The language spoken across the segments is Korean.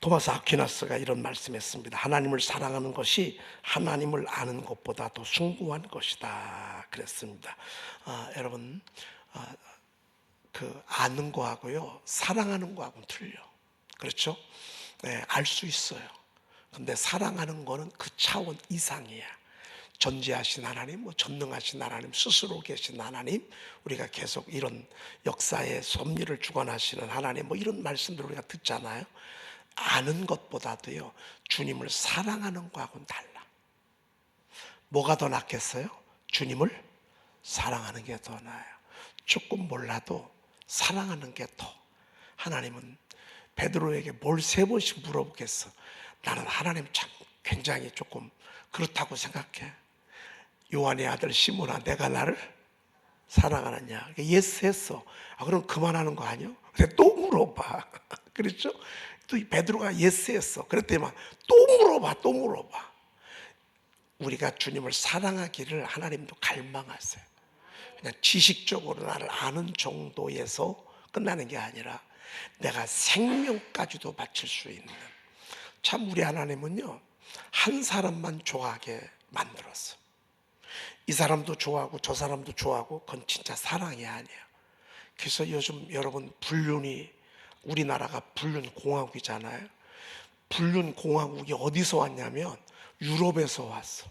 토마스 아퀴나스가 이런 말씀했습니다. 하나님을 사랑하는 것이 하나님을 아는 것보다 더 숭고한 것이다 그랬습니다. 여러분, 그 아는 거하고요 사랑하는 거하고는 틀려. 그렇죠? 네, 알 수 있어요. 근데 사랑하는 거는 그 차원 이상이야. 전지하신 하나님, 전능하신 하나님, 스스로 계신 하나님, 우리가 계속 이런 역사의 섭리를 주관하시는 하나님, 이런 말씀들 우리가 듣잖아요. 아는 것보다도요 주님을 사랑하는 거하고는 달라. 뭐가 더 낫겠어요? 주님을 사랑하는 게 더 나아요. 조금 몰라도 사랑하는 게 더. 하나님은 베드로에게 뭘 3번씩 물어보겠어. 나는 하나님 참 굉장히 조금 그렇다고 생각해. 요한의 아들 시몬아, 내가 나를 사랑하느냐? 예스 했어. 그럼 그만하는 거 아니야? 근데 또 물어봐. 그렇죠? 또 베드로가 예스 했어. 그랬더니만 또 물어봐. 우리가 주님을 사랑하기를 하나님도 갈망하세요. 그냥 지식적으로 나를 아는 정도에서 끝나는 게 아니라 내가 생명까지도 바칠 수 있는. 참 우리 하나님은요 한 사람만 좋아하게 만들었어. 이 사람도 좋아하고 저 사람도 좋아하고 그건 진짜 사랑이 아니야. 그래서 요즘 여러분 우리나라가 불륜공화국이잖아요. 불륜공화국이 어디서 왔냐면 유럽에서 왔어.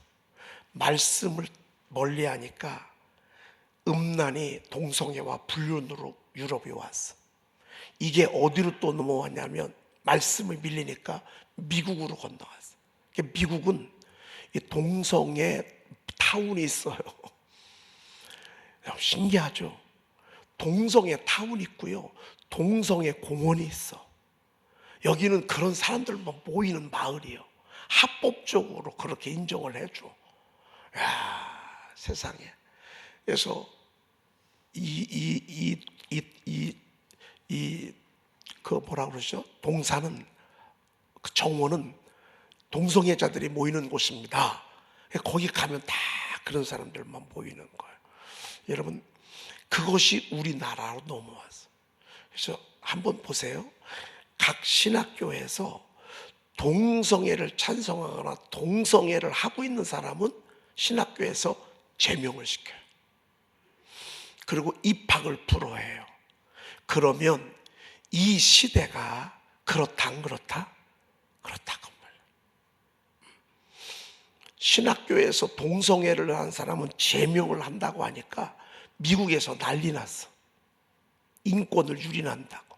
말씀을 멀리하니까 음란이 동성애와 불륜으로 유럽에 왔어. 이게 어디로 또 넘어왔냐면 말씀을 밀리니까 미국으로 건너갔어. 미국은 이 동성애 타운이 있어요. 신기하죠? 동성애 타운이 있고요 동성애 공원이 있어. 여기는 그런 사람들만 모이는 마을이에요. 합법적으로 그렇게 인정을 해줘. 야, 세상에. 그래서 그 뭐라 그러죠? 동사는 그 정원은 동성애자들이 모이는 곳입니다. 거기 가면 다 그런 사람들만 모이는 거예요. 여러분, 그것이 우리나라로 넘어왔어. 그래서 한번 보세요. 각 신학교에서 동성애를 찬성하거나 동성애를 하고 있는 사람은 신학교에서 제명을 시켜요. 그리고 입학을 불허해요. 그러면 이 시대가 그렇다 안 그렇다? 그렇다고 말이에요. 신학교에서 동성애를 한 사람은 제명을 한다고 하니까 미국에서 난리 났어. 인권을 유린한다고.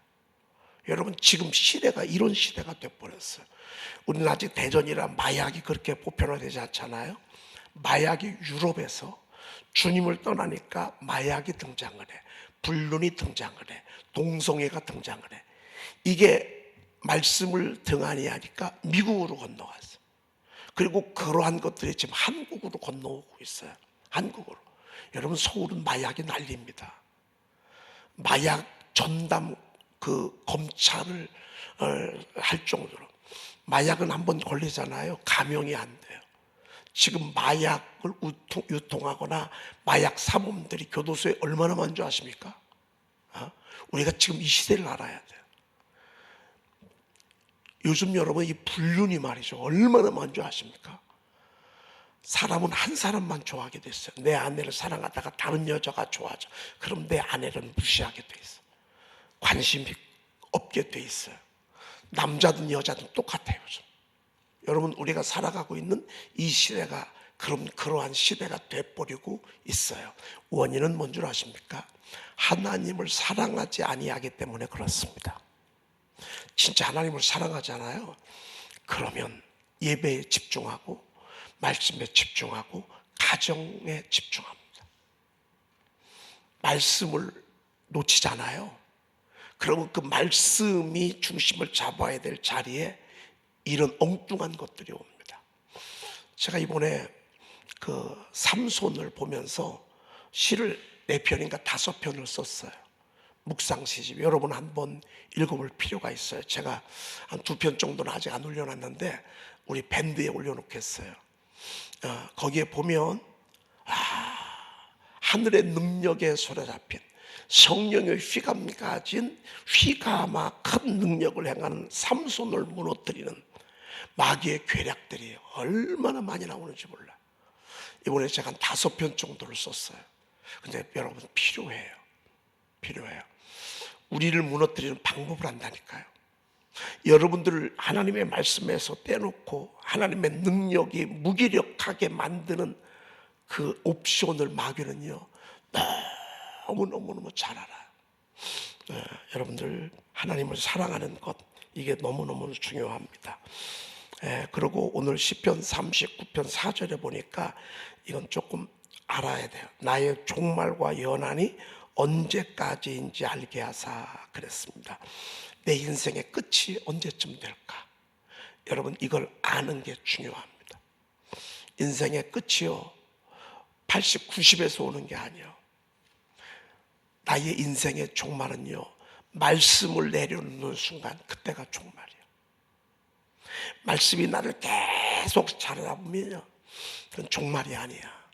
여러분, 지금 시대가 이런 시대가 돼버렸어요. 우리는 아직 대전이라 마약이 그렇게 보편화되지 않잖아요. 마약이 유럽에서 주님을 떠나니까 마약이 등장을 해. 불륜이 등장을 해. 동성애가 등장을 해. 이게 말씀을 등한히 하니까 미국으로 건너갔어. 그리고 그러한 것들이 지금 한국으로 건너오고 있어요. 한국으로. 여러분, 서울은 마약이 난립니다. 마약 전담 그 검찰을 할 정도로. 마약은 한번 걸리잖아요. 감형이 안 돼요. 지금 마약을 유통하거나 마약 사범들이 교도소에 얼마나 많은 줄 아십니까? 우리가 지금 이 시대를 알아야 돼요. 요즘 여러분 이 불륜이 말이죠. 얼마나 많은 줄 아십니까? 사람은 한 사람만 좋아하게 됐어요. 내 아내를 사랑하다가 다른 여자가 좋아하죠. 그럼 내 아내를 무시하게 돼 있어. 관심이 없게 돼 있어요. 남자든 여자든 똑같아요. 여러분, 우리가 살아가고 있는 이 시대가 그러한 시대가 돼버리고 있어요. 원인은 뭔 줄 아십니까? 하나님을 사랑하지 아니하기 때문에 그렇습니다. 진짜 하나님을 사랑하잖아요. 그러면 예배에 집중하고 말씀에 집중하고 가정에 집중합니다. 말씀을 놓치잖아요. 그러면 그 말씀이 중심을 잡아야 될 자리에 이런 엉뚱한 것들이 옵니다. 제가 이번에 그 삼손을 보면서 시를 4편인가 5편을 썼어요. 묵상 시집. 여러분 한번 읽어볼 필요가 있어요. 제가 한 2편 정도는 아직 안 올려놨는데 우리 밴드에 올려놓겠어요. 거기에 보면 하늘의 능력에 소리잡힌 성령의 휘감이 가진 휘감아 큰 능력을 행하는 삼손을 무너뜨리는 마귀의 괴략들이 얼마나 많이 나오는지 몰라. 이번에 제가 한 5편 정도를 썼어요. 근데 여러분 필요해요. 우리를 무너뜨리는 방법을 안다니까요. 여러분들을 하나님의 말씀에서 떼놓고 하나님의 능력이 무기력하게 만드는 그 옵션을 마귀는요 너무너무 잘 알아요. 여러분들 하나님을 사랑하는 것, 이게 너무너무 중요합니다. 그리고 오늘 시편 39편 4절에 보니까 이건 조금 알아야 돼요. 나의 종말과 연한이 언제까지인지 알게 하사 그랬습니다. 내 인생의 끝이 언제쯤 될까? 여러분 이걸 아는 게 중요합니다. 인생의 끝이요 80, 90에서 오는 게 아니에요. 나의 인생의 종말은요 말씀을 내려놓는 순간, 그때가 종말이에요. 말씀이 나를 계속 자르다 보면요 그건 종말이 아니야.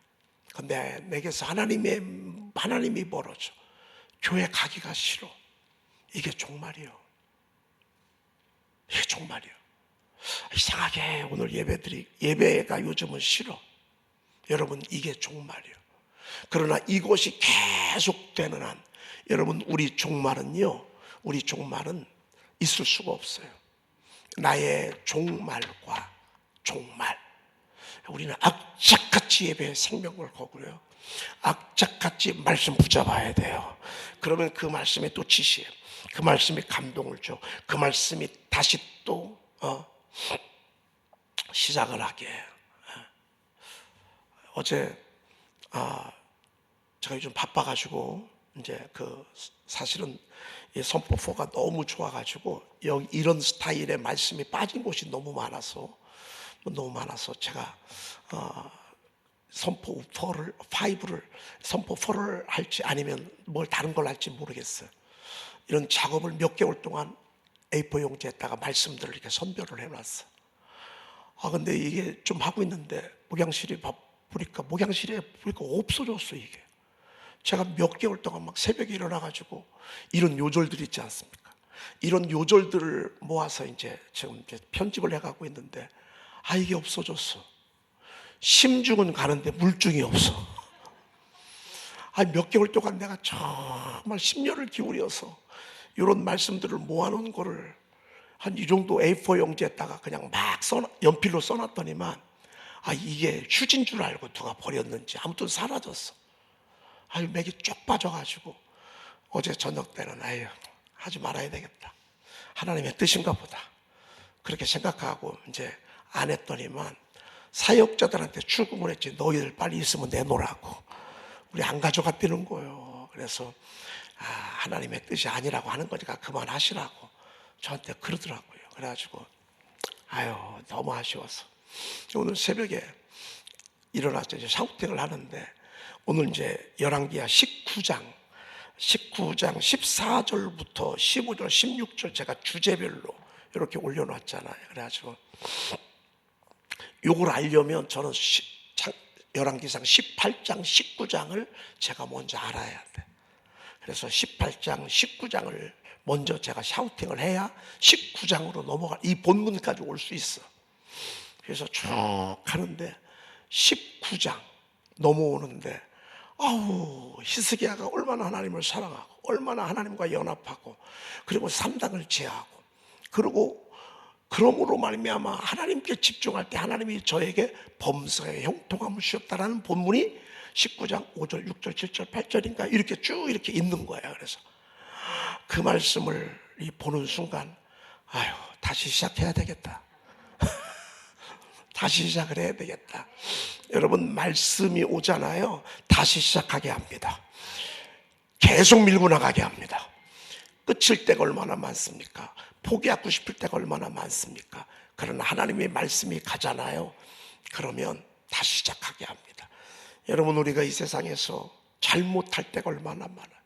근데 내게서 하나님이 멀어져. 교회 가기가 싫어. 이게 종말이에요. 이게 종말이에요. 이상하게 오늘 예배가 요즘은 싫어. 여러분 이게 종말이에요. 그러나 이것이 계속되는 한 여러분 우리 종말은 있을 수가 없어요. 나의 종말과 종말, 우리는 악착같이 예배에 생명을 거고요 악착같이 말씀 붙잡아야 돼요. 그러면 그 말씀에 또 지시해, 그 말씀이 감동을 줘, 그 말씀이 다시 또 시작을 하게. 어제 제가 요즘 바빠가지고 이제 사실은 이 선포4가 너무 좋아가지고 여기 이런 스타일의 말씀이 빠진 곳이 너무 많아서 제가 선포4를 할지 아니면 뭘 다른 걸 할지 모르겠어요. 이런 작업을 몇 개월 동안 A4 용지에다가 말씀들을 이렇게 선별을 해놨어. 근데 이게 좀 하고 있는데 목양실에 보니까 없어졌어. 이게 제가 몇 개월 동안 막 새벽에 일어나가지고 이런 요절들이 있지 않습니까? 이런 요절들을 모아서 지금 편집을 해가고 있는데 이게 없어졌어. 심중은 가는데 물중이 없어. 몇 개월 동안 내가 정말 심려를 기울여서 이런 말씀들을 모아놓은 거를 한 이 정도 A4 용지에다가 그냥 막 연필로 써놨더니만 이게 휴지인 줄 알고 누가 버렸는지 아무튼 사라졌어. 맥이 쭉 빠져가지고 어제 저녁 때는 하지 말아야 되겠다, 하나님의 뜻인가 보다, 그렇게 생각하고 이제 안 했더니만 사역자들한테 출금을 했지. 너희들 빨리 있으면 내놓으라고. 우리 안 가져갔다는 거예요. 그래서 하나님의 뜻이 아니라고 하는 거니까 그만하시라고 저한테 그러더라고요. 그래가지고 너무 아쉬워서 오늘 새벽에 일어나서 이제 샤우팅을 하는데, 오늘 이제 열왕기하 19장 14절부터 15절 16절 제가 주제별로 이렇게 올려놨잖아요. 그래가지고 요걸 알려면 저는 열왕기상 18장 19장을 제가 먼저 알아야 돼. 그래서 18장 19장을 먼저 제가 샤우팅을 해야 19장으로 넘어가 이 본문까지 올 수 있어. 그래서 쭉 하는데 19장 넘어오는데 히스기야가 얼마나 하나님을 사랑하고 얼마나 하나님과 연합하고 그리고 3당을 제하고 그러므로 말미암아 하나님께 집중할 때 하나님이 저에게 범사의 형통함을 주셨다라는 본문이 19장 5절 6절 7절 8절인가 이렇게 쭉 이렇게 있는 거예요. 그래서 그 말씀을 보는 순간 다시 시작해야 되겠다. 다시 시작을 해야 되겠다. 여러분 말씀이 오잖아요. 다시 시작하게 합니다. 계속 밀고 나가게 합니다. 끝일 때가 얼마나 많습니까? 포기하고 싶을 때가 얼마나 많습니까? 그러나 하나님의 말씀이 가잖아요. 그러면 다시 시작하게 합니다. 여러분 우리가 이 세상에서 잘못할 때가 얼마나 많아요.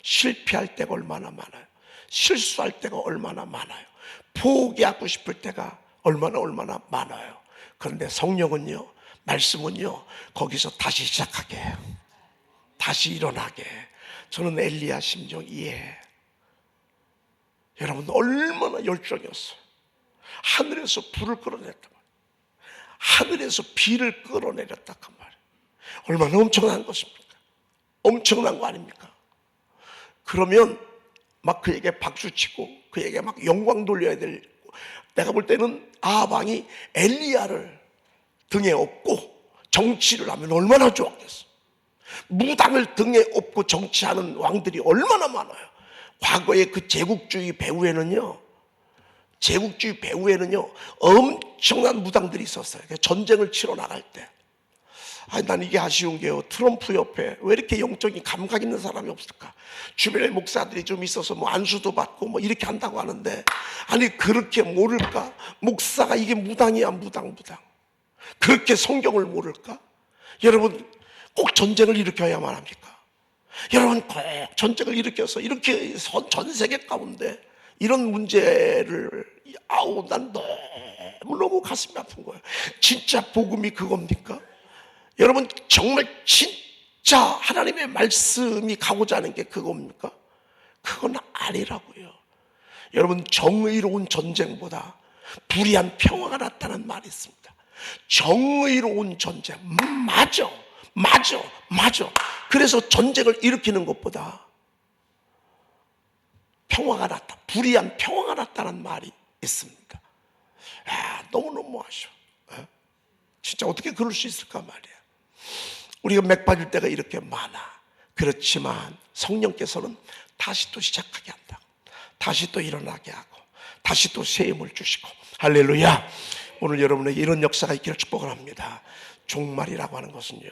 실패할 때가 얼마나 많아요. 실수할 때가 얼마나 많아요. 포기하고 싶을 때가 얼마나 많아요. 그런데 성령은요, 말씀은요, 거기서 다시 시작하게 해요. 다시 일어나게, 저는 엘리야 심정 이해해. 여러분 얼마나 열정이었어요. 하늘에서 불을 끌어냈단 말이에요. 하늘에서 비를 끌어내렸단 말이에요. 얼마나 엄청난 것입니까? 엄청난 거 아닙니까? 그러면 막 그에게 박수치고 그에게 막 영광 돌려야 될, 내가 볼 때는 아합왕이 엘리야를 등에 업고 정치를 하면 얼마나 좋았겠어. 무당을 등에 업고 정치하는 왕들이 얼마나 많아요. 과거에 그 제국주의 배후에는요 엄청난 무당들이 있었어요. 전쟁을 치러 나갈 때. 난 이게 아쉬운 게요, 트럼프 옆에 왜 이렇게 영적인 감각 있는 사람이 없을까? 주변에 목사들이 좀 있어서 뭐 안수도 받고 뭐 이렇게 한다고 하는데, 아니 그렇게 모를까? 목사가 이게 무당이야, 무당. 그렇게 성경을 모를까? 여러분 꼭 전쟁을 일으켜야만 합니까? 여러분 꼭 전쟁을 일으켜서 이렇게 전 세계 가운데 이런 문제를, 난 너무 가슴이 아픈 거예요. 진짜 복음이 그겁니까? 여러분 정말 진짜 하나님의 말씀이 가고자 하는 게 그겁니까? 그건 아니라고요. 여러분 정의로운 전쟁보다 불의한 평화가 낫다는 말이 있습니다. 정의로운 전쟁, 맞아. 그래서 전쟁을 일으키는 것보다 평화가 낫다, 불의한 평화가 낫다는 말이 있습니다. 너무너무 아쉬워. 진짜 어떻게 그럴 수 있을까 말이야. 우리가 맥 빠질 때가 이렇게 많아. 그렇지만 성령께서는 다시 또 시작하게 한다. 다시 또 일어나게 하고 다시 또 새 힘을 주시고. 할렐루야. 오늘 여러분에게 이런 역사가 있기를 축복을 합니다. 종말이라고 하는 것은요,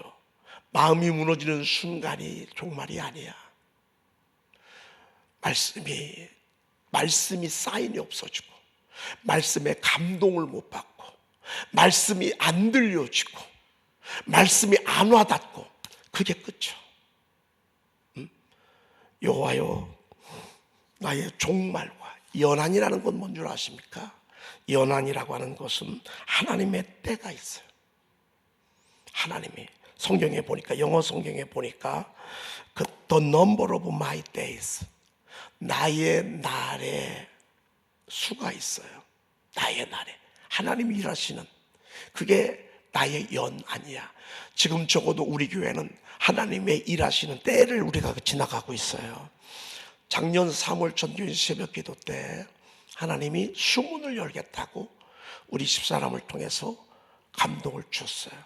마음이 무너지는 순간이 종말이 아니야. 말씀이 사인이 없어지고, 말씀에 감동을 못 받고, 말씀이 안 들려지고, 말씀이 안 와닿고, 그게 끝이야. 여호와여, 나의 종말과 연한이라는 건 뭔 줄 아십니까? 연한이라고 하는 것은 하나님의 때가 있어요. 하나님이 성경에 보니까, 영어 성경에 보니까 The number of my days, 나의 날에 수가 있어요. 나의 날에 하나님이 일하시는, 그게 나의 연한이야. 지금 적어도 우리 교회는 하나님의 일하시는 때를 우리가 지나가고 있어요. 작년 3월 전교인 새벽 기도 때 하나님이 수문을 열겠다고 우리 집사람을 통해서 감동을 주셨어요.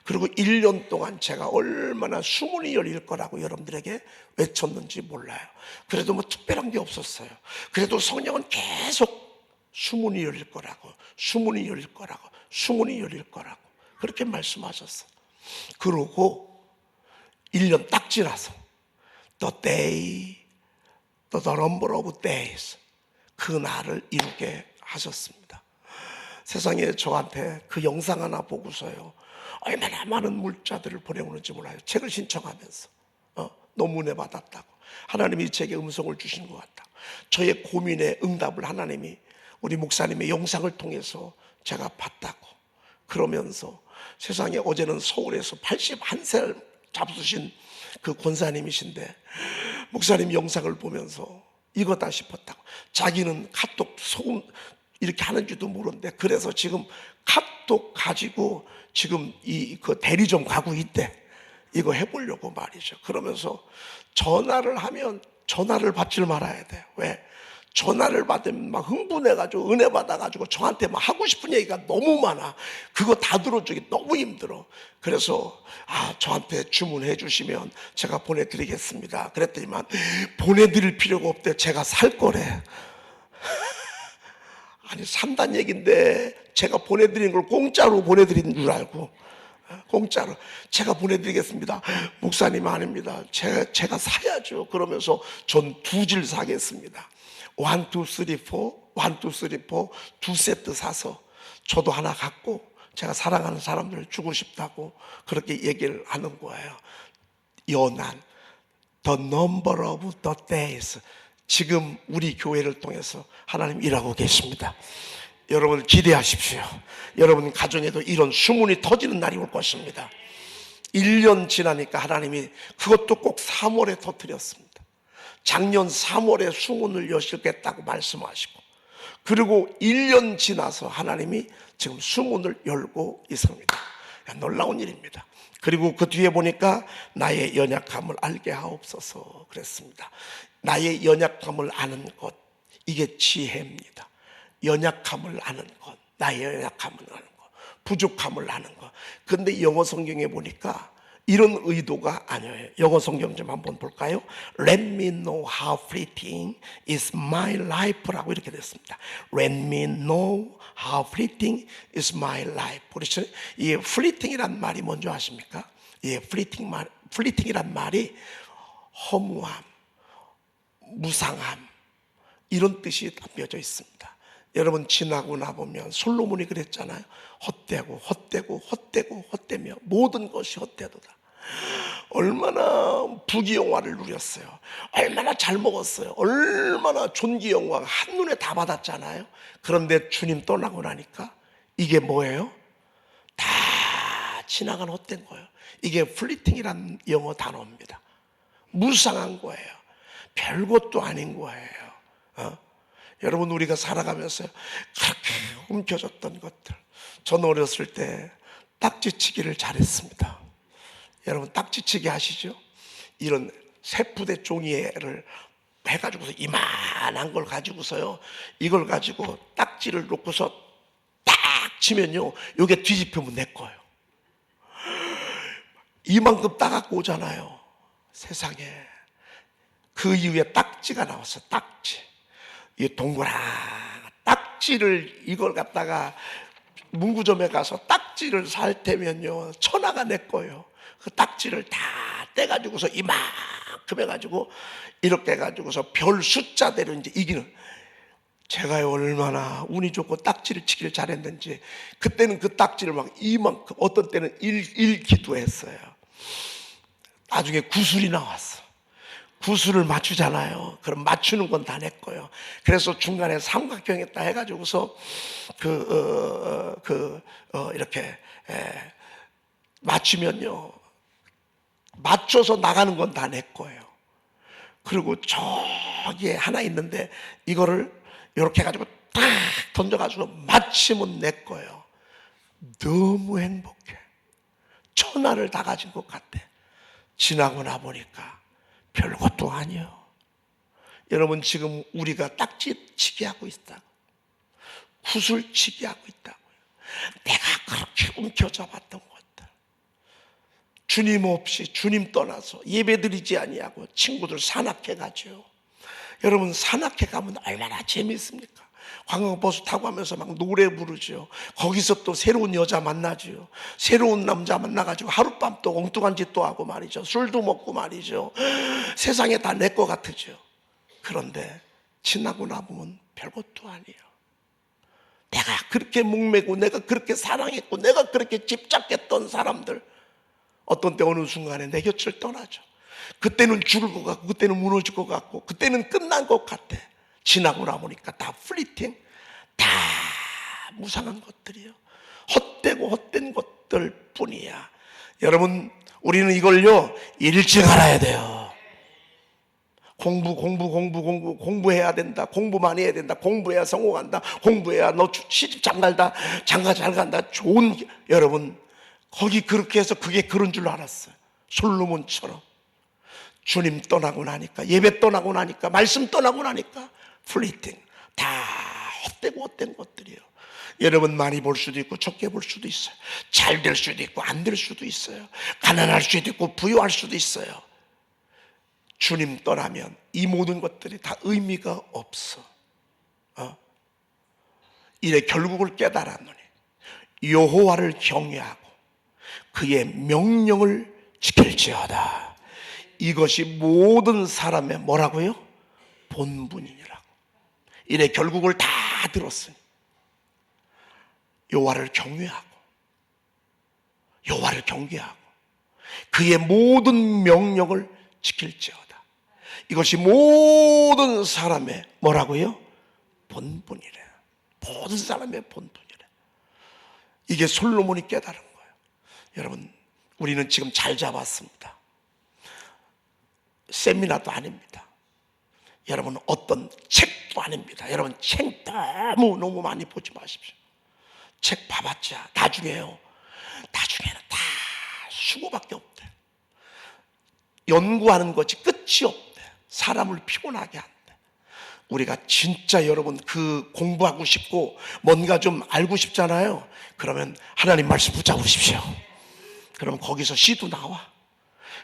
그리고 1년 동안 제가 얼마나 수문이 열릴 거라고 여러분들에게 외쳤는지 몰라요. 그래도 뭐 특별한 게 없었어요. 그래도 성령은 계속 수문이 열릴 거라고, 수문이 열릴 거라고, 수문이 열릴 거라고 그렇게 말씀하셨어요. 그러고 1년 딱 지나서 the number of days, 그 날을 이루게 하셨습니다. 세상에 저한테 그 영상 하나 보고서요, 얼마나 많은 물자들을 보내오는지 몰라요. 책을 신청하면서 너무 은혜 받았다고, 하나님이 제게 음성을 주신 것 같다고, 저의 고민에 응답을 하나님이 우리 목사님의 영상을 통해서 제가 봤다고 그러면서, 세상에 어제는 서울에서 81살 잡수신 그 권사님이신데 목사님 영상을 보면서 이거다 싶었다고. 자기는 카톡 소금 이렇게 하는지도 모르는데, 그래서 지금 카톡 가지고 지금 그 대리점 가고 있대. 이거 해보려고 말이죠. 그러면서 전화를 하면 전화를 받질 말아야 돼요. 왜? 전화를 받으면 막 흥분해가지고 은혜 받아가지고 저한테 막 하고 싶은 얘기가 너무 많아. 그거 다 들어주기 너무 힘들어. 그래서 저한테 주문해 주시면 제가 보내드리겠습니다. 그랬더니만 보내드릴 필요가 없대. 제가 살 거래. 아니 산단 얘기인데 제가 보내드린 걸 공짜로 보내드린 줄 알고, 공짜로 제가 보내드리겠습니다. 목사님 아닙니다. 제가 사야죠. 그러면서 전 2질 사겠습니다. 1, 2, 3, 4 두 세트 사서 저도 하나 갖고 제가 사랑하는 사람들 주고 싶다고 그렇게 얘기를 하는 거예요. 연한, the number of the days, 지금 우리 교회를 통해서 하나님 일하고 계십니다. 여러분 기대하십시오. 여러분 가정에도 이런 수문이 터지는 날이 올 것입니다. 1년 지나니까 하나님이 그것도 꼭 3월에 터뜨렸습니다. 작년 3월에 수문을 여시겠다고 말씀하시고, 그리고 1년 지나서 하나님이 지금 수문을 열고 있습니다. 놀라운 일입니다. 그리고 그 뒤에 보니까 나의 연약함을 알게 하옵소서 그랬습니다. 나의 연약함을 아는 것, 이게 지혜입니다. 연약함을 아는 것, 나의 연약함을 아는 것, 부족함을 아는 것. 근데 영어 성경에 보니까 이런 의도가 아니에요. 영어 성경 좀 한번 볼까요? Let me know how fleeting is my life라고 이렇게 됐습니다. Let me know how fleeting is my life. 그렇죠? 이 fleeting이란 말이 뭔지 아십니까? 이 fleeting이란 말이 허무함, 무상함, 이런 뜻이 담겨져 있습니다. 여러분, 지나고 나보면 솔로몬이 그랬잖아요. 헛되며 모든 것이 헛되도다. 얼마나 부귀영화를 누렸어요. 얼마나 잘 먹었어요. 얼마나 존귀영화가 한눈에 다 받았잖아요. 그런데 주님 떠나고 나니까 이게 뭐예요? 다 지나간 헛된 거예요. 이게 플리팅이라는 영어 단어입니다. 무상한 거예요. 별것도 아닌 거예요. 여러분, 우리가 살아가면서 그렇게 움켜졌던 것들, 전 어렸을 때 딱지치기를 잘했습니다. 여러분, 딱지치기 아시죠? 이런 세푸대 종이를 해가지고서 이만한 걸 가지고서요, 이걸 가지고 딱지를 놓고서 딱 치면요, 요게 뒤집히면 내 거예요. 이만큼 따갖고 오잖아요. 세상에. 그 이후에 딱지가 나왔어. 딱지. 이 동그란 딱지를, 이걸 갖다가 문구점에 가서 딱지를 살 때면요, 천하가 내 거예요. 그 딱지를 다 떼가지고서 이만큼 해가지고 이렇게 해가지고서 별 숫자대로 이제 이기는. 제가 얼마나 운이 좋고 딱지를 치기를 잘했는지, 그때는 그 딱지를 막 이만큼, 어떤 때는 읽기도 했어요. 나중에 구술이 나왔어. 구술을 맞추잖아요. 그럼 맞추는 건 다 내 거예요. 그래서 중간에 삼각형에다 해가지고서 이렇게 맞추면요, 맞춰서 나가는 건 다 내 거예요. 그리고 저기에 하나 있는데 이거를 이렇게 해가지고 딱 던져가지고 맞히면 내 거예요. 너무 행복해. 천하를 다 가진 것 같아. 지나고 나보니까 별것도 아니에요. 여러분, 지금 우리가 딱지치기 하고 있다고, 구슬치기 하고 있다고요. 내가 그렇게 움켜잡았던 것들, 주님 없이, 주님 떠나서 예배드리지 아니하고 친구들 산악회 가죠. 여러분, 산악회 가면 얼마나 재미있습니까? 관광버스 타고 가면서 막 노래 부르죠. 거기서 또 새로운 여자 만나죠. 새로운 남자 만나가지고 하룻밤 또 엉뚱한 짓도 하고 말이죠. 술도 먹고 말이죠. 세상에 다 내 것 같으죠. 그런데 지나고 나보면 별것도 아니에요. 내가 그렇게 목매고, 내가 그렇게 사랑했고, 내가 그렇게 집착했던 사람들, 어떤 때 어느 순간에 내 곁을 떠나죠. 그때는 죽을 것 같고, 그때는 무너질 것 같고, 그때는 끝난 것 같아. 지나고 나보니까 다 플리팅, 다 무상한 것들이요. 헛되고 헛된 것들 뿐이야. 여러분, 우리는 이걸요, 일찍 알아야 돼요. 공부해야 된다. 공부 많이 해야 된다. 공부해야 성공한다. 공부해야 너 시집 장가 잘 간다. 여러분, 거기 그렇게 해서 그게 그런 줄 알았어요. 솔로몬처럼. 주님 떠나고 나니까, 예배 떠나고 나니까, 말씀 떠나고 나니까 플리팅, 다 헛되고 헛된 것들이에요. 여러분, 많이 볼 수도 있고 적게 볼 수도 있어요. 잘 될 수도 있고 안 될 수도 있어요. 가난할 수도 있고 부유할 수도 있어요. 주님 떠나면 이 모든 것들이 다 의미가 없어. 이래 결국을 깨달았노니 여호와를 경외하고 그의 명령을 지킬지어다. 이것이 모든 사람의 뭐라고요? 본분이니라고. 이래 결국을 다 들었으니 여호와를 경외하고 그의 모든 명령을 지킬지어다. 이것이 모든 사람의 뭐라고요? 본분이래. 모든 사람의 본분이래. 이게 솔로몬이 깨달은 거예요. 여러분, 우리는 지금 잘 잡았습니다. 세미나도 아닙니다. 여러분 어떤 책도 아닙니다. 여러분 책 너무 많이 보지 마십시오. 책 봐봤자 나중에는 다 수고밖에 없대. 연구하는 것이 끝이 없대. 사람을 피곤하게 한대. 우리가 진짜 여러분 그 공부하고 싶고 뭔가 좀 알고 싶잖아요. 그러면 하나님 말씀 붙잡으십시오. 그럼 거기서 시도 나와,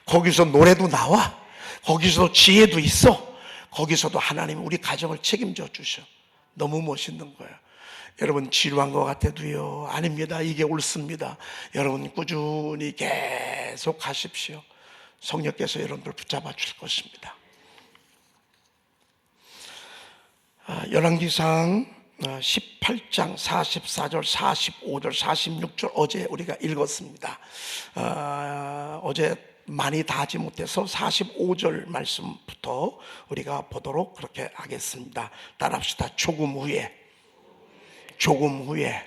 거기서 노래도 나와, 거기서 지혜도 있어. 거기서도 하나님 우리 가정을 책임져 주셔. 너무 멋있는 거예요. 여러분 지루한 것 같아도요, 아닙니다. 이게 옳습니다. 여러분 꾸준히 계속 가십시오. 성령께서 여러분들 붙잡아 줄 것입니다. 열왕기상 18장 44절, 45절, 46절 어제 우리가 읽었습니다. 어제 많이 다 하지 못해서 45절 말씀부터 우리가 보도록 그렇게 하겠습니다. 따라합시다. 조금 후에, 조금 후에,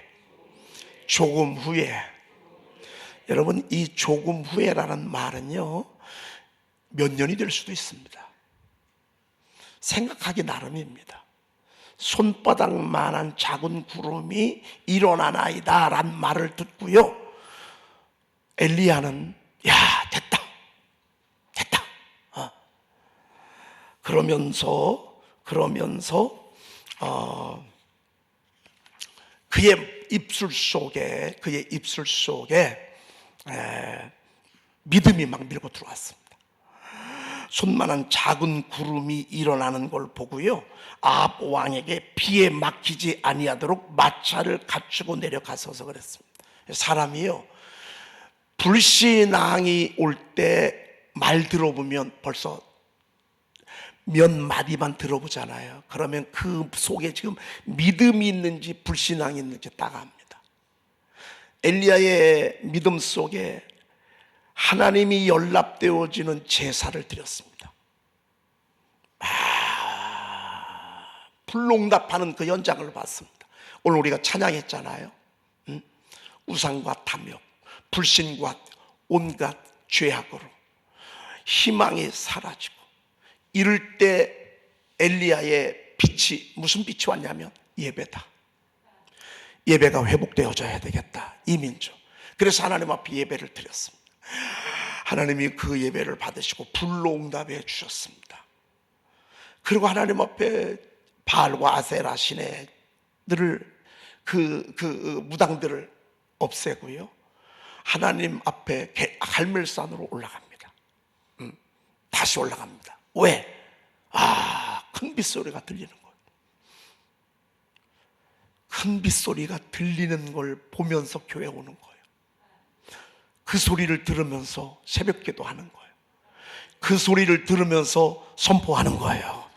조금 후에. 여러분 이 조금 후에라는 말은요, 몇 년이 될 수도 있습니다. 생각하기 나름입니다. 손바닥만한 작은 구름이 일어나나이다 란 말을 듣고요, 엘리야는 야 됐다 그러면서 그의 입술 속에 믿음이 막 밀고 들어왔습니다. 손만한 작은 구름이 일어나는 걸 보고요, 아합 왕에게 비에 막히지 아니하도록 마차를 갖추고 내려가서서 그랬습니다. 사람이요, 불신앙이 올 때 말 들어보면 벌써 몇 마디만 들어보잖아요. 그러면 그 속에 지금 믿음이 있는지 불신앙이 있는지 딱 압니다. 엘리야의 믿음 속에 하나님이 연락되어지는 제사를 드렸습니다. 불농답하는 그 현장을 봤습니다. 오늘 우리가 찬양했잖아요. 우상과 탐욕, 불신과 온갖 죄악으로 희망이 사라지고, 이럴 때 엘리야의 빛이, 무슨 빛이 왔냐면 예배다. 예배가 회복되어져야 되겠다, 이 민족. 그래서 하나님 앞에 예배를 드렸습니다. 하나님이 그 예배를 받으시고 불로응답해 주셨습니다. 그리고 하나님 앞에 바알과 아세라 신들을 그 무당들을 없애고요, 하나님 앞에 갈멜산으로 올라갑니다. 다시 올라갑니다. 왜? 큰 빗소리가 들리는 거예요. 큰 빗소리가 들리는 걸 보면서 교회 오는 거예요. 그 소리를 들으면서 새벽기도 하는 거예요. 그 소리를 들으면서 선포하는 거예요.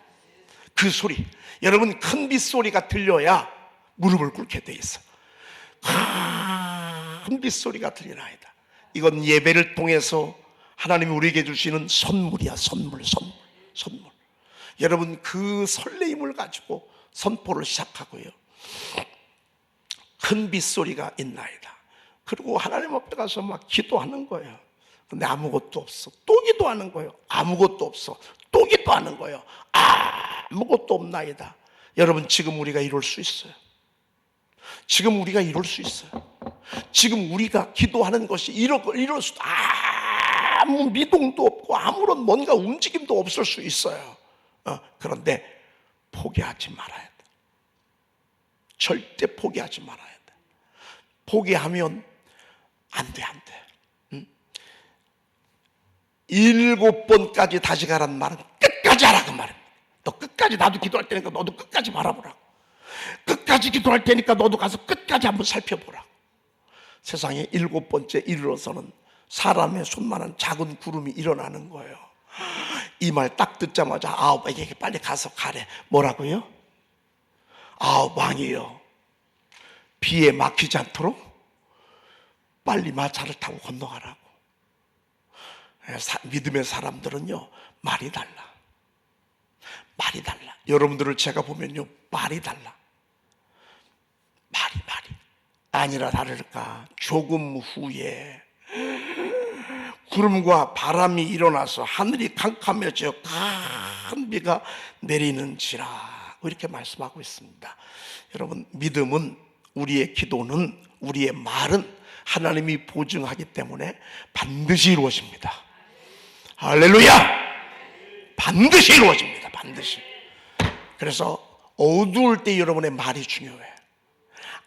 그 소리, 여러분 큰 빗소리가 들려야 무릎을 꿇게 돼 있어. 큰 빗소리가 들리나이다. 이건 예배를 통해서 하나님이 우리에게 주시는 선물이야. 선물. 여러분 그 설레임을 가지고 선포를 시작하고요, 큰 빗소리가 있나이다. 그리고 하나님 앞에 가서 막 기도하는 거예요. 근데 아무것도 없어. 또 기도하는 거예요. 아무것도 없어. 또 기도하는 거예요. 아무것도 없나이다. 여러분 지금 우리가 이룰 수 있어요. 지금 우리가 이룰 수 있어요. 지금 우리가 기도하는 것이 이럴 수도, 아무 미동도 없고 아무런 뭔가 움직임도 없을 수 있어요. 그런데 포기하지 말아야 돼. 절대 포기하지 말아야 돼. 포기하면 안 돼. 7번까지 다시 가라는 말은 끝까지 하라 그 말입니다. 너 끝까지, 나도 기도할 테니까 너도 끝까지 바라보라고. 끝까지 기도할 테니까 너도 가서 끝까지 한번 살펴보라고. 세상에 7번째 이르러서는 사람의 손만한 작은 구름이 일어나는 거예요. 이 말 딱 듣자마자 아합에게 빨리 가서 가래. 뭐라고요? 왕이요, 비에 막히지 않도록 빨리 마차를 타고 건너가라고. 믿음의 사람들은요, 말이 달라. 여러분들을 제가 보면요, 말이 달라. 말이 아니라 다를까, 조금 후에 구름과 바람이 일어나서 하늘이 캄캄해져 큰 비가 내리는지라, 이렇게 말씀하고 있습니다. 여러분, 믿음은, 우리의 기도는, 우리의 말은 하나님이 보증하기 때문에 반드시 이루어집니다. 할렐루야! 반드시 이루어집니다. 반드시. 그래서 어두울 때 여러분의 말이 중요해.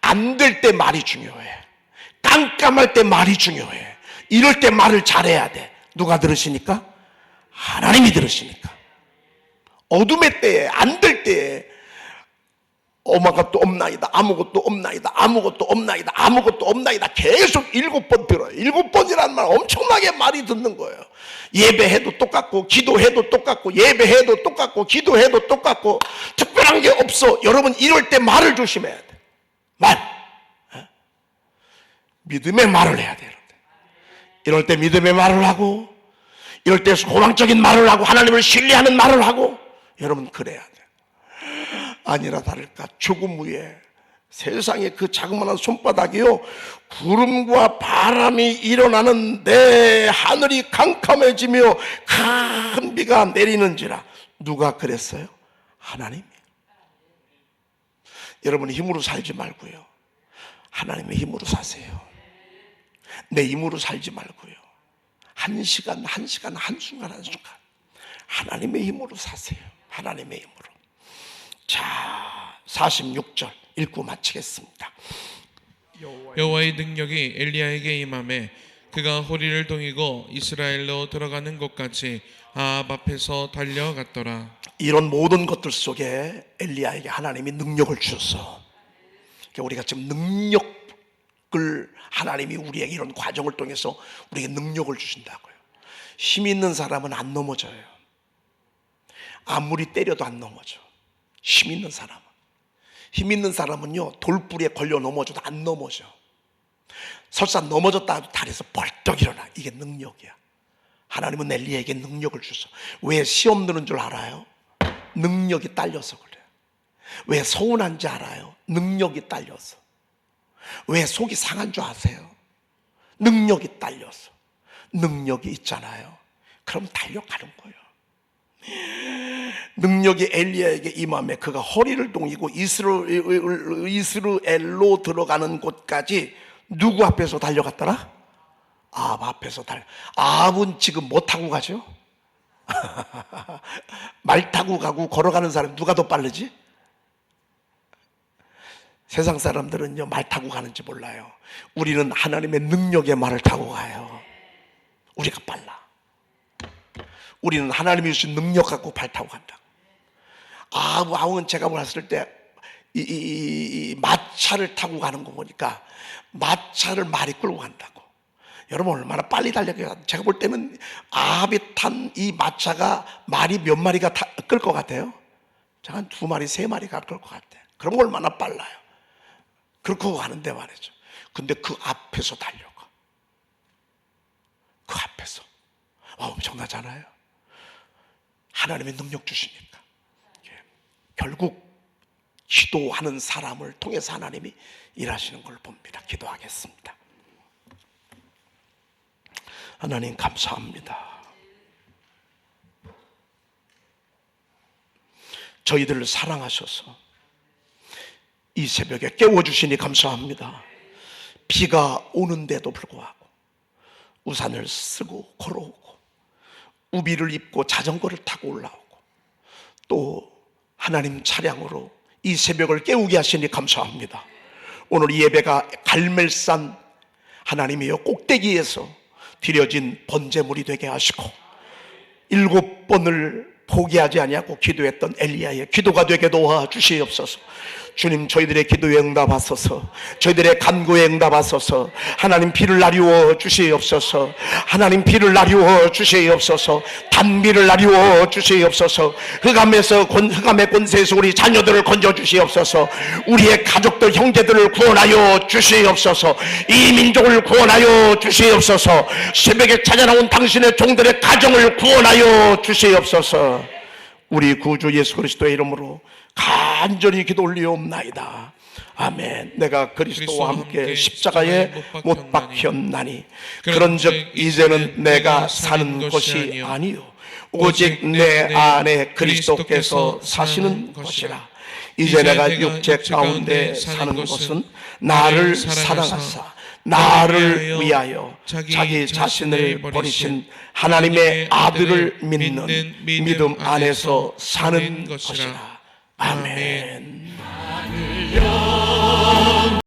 안 될 때 말이 중요해. 깜깜할 때 말이 중요해. 이럴 때 말을 잘해야 돼. 누가 들으시니까? 하나님이 들으시니까. 어둠의 때에, 안 될 때에 오마가 또 없나이다, 아무것도 없나이다, 아무것도 없나이다, 아무것도 없나이다 계속 7번 들어요. 7번이라는 말 엄청나게 많이 듣는 거예요. 예배해도 똑같고, 기도해도 똑같고, 예배해도 똑같고, 기도해도 똑같고, 특별한 게 없어. 여러분, 이럴 때 말을 조심해야 돼. 말. 믿음의 말을 해야 돼요. 이럴 때 믿음의 말을 하고, 이럴 때 소망적인 말을 하고, 하나님을 신뢰하는 말을 하고, 여러분 그래야 돼요. 아니라 다를까, 조금 후에 세상에 그 자그마한 손바닥이요, 구름과 바람이 일어나는데 하늘이 캄캄해지며 큰 비가 내리는지라. 누가 그랬어요? 하나님이. 여러분이 힘으로 살지 말고요, 하나님의 힘으로 사세요. 내 힘으로 살지 말고요, 한 시간 한 시간, 한순간 한순간 하나님의 힘으로 사세요. 하나님의 힘으로. 자, 46절 읽고 마치겠습니다. 여호와의 능력이 엘리야에게 임하매 그가 허리를 동이고 이스라엘로 들어가는 곳까지 아합 앞에서 달려갔더라. 이런 모든 것들 속에 엘리야에게 하나님이 능력을 주셨어. 우리가 지금 능력을, 하나님이 우리에게 이런 과정을 통해서 우리에게 능력을 주신다고요. 힘 있는 사람은 안 넘어져요. 아무리 때려도 안 넘어져. 힘 있는 사람은. 힘 있는 사람은요, 돌부리에 걸려 넘어져도 안 넘어져. 설사 넘어졌다 해도 다리에서 벌떡 일어나. 이게 능력이야. 하나님은 엘리야에게 능력을 주셔. 왜 시험 드는 줄 알아요? 능력이 딸려서 그래요. 왜 서운한지 알아요? 능력이 딸려서. 왜 속이 상한 줄 아세요? 능력이 딸려서. 능력이 있잖아요. 그럼 달려가는 거예요. 능력이 엘리야에게 임하며 그가 허리를 동이고 이스라엘로 들어가는 곳까지 누구 앞에서 달려갔더라? 아합 앞에서 아합은 지금 뭐 타고 가죠? 말 타고 가고 걸어가는 사람 누가 더 빠르지? 세상 사람들은요, 말 타고 가는지 몰라요. 우리는 하나님의 능력의 말을 타고 가요. 우리가 빨라. 우리는 하나님이 주신 능력 갖고 발 타고 간다. 아합은 제가 봤을 때 이 마차를 타고 가는 거 보니까 마차를 말이 끌고 간다고. 여러분, 얼마나 빨리 달려가요. 제가 볼 때는 아합이 탄 이 마차가 말이 몇 마리가 끌 것 같아요? 제가 한 2마리, 3마리가 끌 것 같아요. 그럼 얼마나 빨라요. 그렇게 가는데 말이죠. 근데 그 앞에서 달려가. 그 앞에서. 엄청나잖아요. 하나님의 능력 주시니까. 결국 기도하는 사람을 통해서 하나님이 일하시는 걸 봅니다. 기도하겠습니다. 하나님 감사합니다. 저희들을 사랑하셔서 이 새벽에 깨워주시니 감사합니다. 비가 오는데도 불구하고 우산을 쓰고 걸어오고 우비를 입고 자전거를 타고 올라오고 또 하나님 차량으로 이 새벽을 깨우게 하시니 감사합니다. 오늘 이 예배가 갈멜산 하나님이여 꼭대기에서 드려진 번제물이 되게 하시고 7번을 포기하지 아니하고 기도했던 엘리야의 기도가 되게 도와주시옵소서. 주님, 저희들의 기도에 응답하소서. 저희들의 간구에 응답하소서. 하나님, 비를 나리워 주시옵소서. 하나님, 비를 나리워 주시옵소서. 단비를 나리워 주시옵소서. 흑암의 권세에서 우리 자녀들을 건져 주시옵소서. 우리의 가족들, 형제들을 구원하여 주시옵소서. 이 민족을 구원하여 주시옵소서. 새벽에 찾아나온 당신의 종들의 가정을 구원하여 주시옵소서. 우리 구주 예수 그리스도의 이름으로 간절히 기도 올리옵나이다. 아멘. 내가 그리스도와 함께 십자가에 못 박혔나니 그런즉 이제는 내가 사는 것이 아니요 오직 내 안에 그리스도께서 사시는 것이라. 이제 내가 육체 가운데 사는 것은 나를 사랑하사 나를 위하여 자기 자신을 버리신 하나님의 아들을 믿는 믿음 안에서 사는 것이라. 아멘.